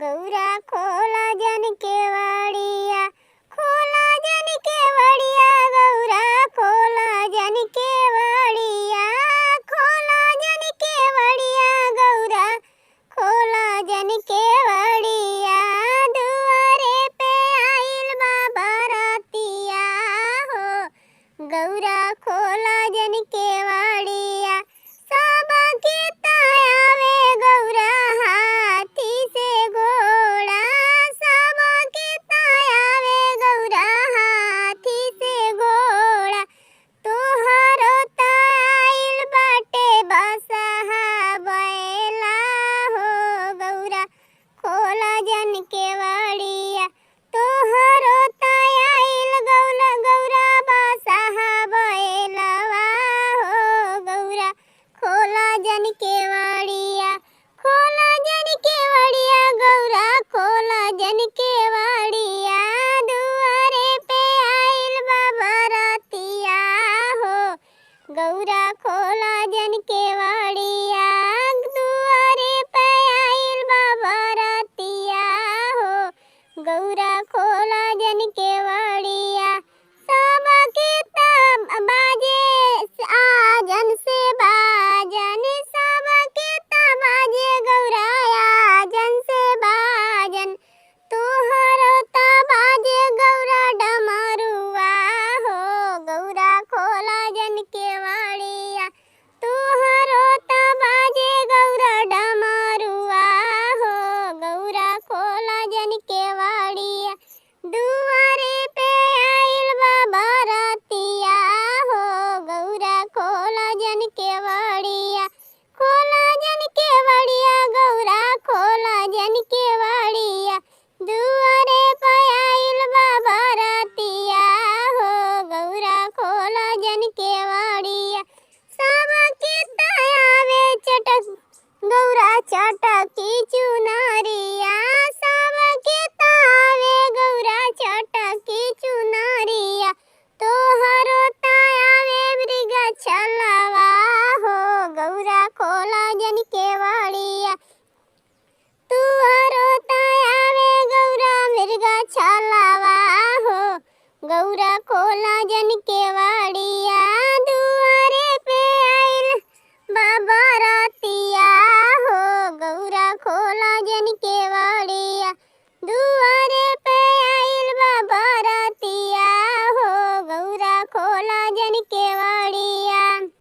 गौरा खोला जन केवड़िया, खोला जन केवड़िया, गौरा खोला जन केवड़िया, खोला जन केवड़िया, गौरा खोला जन केवड़िया। दुआरे पे आइल बा बरातिया हो, गौरा खोला जन केवड़िया। सबा के तायावे गौरा हाथी से घोड़ा, सबा के तायावे गौरा हाथी से घोड़ा। तोहरो ताइल बाटे बसहा बैला हो, गौरा खोला जन केवड़िया। तोहरो ताइल गौला गौरा बसहा बैलवा हो, गौरा खोला जन केवड़िया। खोला जन केवड़िया, गौरा खोला जन केवड़िया। दुआरे पे आइल बा बरातिया हो, गौरा खोला जन केवड़िया। दुआरे पे आइल बा बरातिया हो, गौरा खोला जन केवड़िया। सबा के तब बाजे आजन से बाजन, सबा के तब बाजे गौरा आजन से बाजन। तोहरो तब बाजे गौरा डमरुआ हो, गौरा खोला जन केवड़िया। तोहरो तब बाजे गौरा डमरुआ हो, गौरा खोला जन केवड़िया। दुआरे पे आइल बा बरातिया हो, गौरा खोला जन केवड़िया। खोला जन केवड़िया, गौरा खोला जन केवड़िया। दुआरे पे आइल बा बरातिया हो, गौरा खोला जन केवड़िया। सबा के तायावे चटक गौरा चटकी चुनरिया, सबा के तायावे गौरा चटकी चुनरिया। तोहरो तायावे मृग छलवा हो, गौरा खोला जन केवड़िया। तुहरो तायावे गौरा मृग छलवा हो, गौरा खोला जन केवड़िया। दुआरे पे आइल बा बरातिया हो, गौरा खोला जन केवड़िया। दुआरे पे आइल बा बरातिया हो, गौरा खोला जन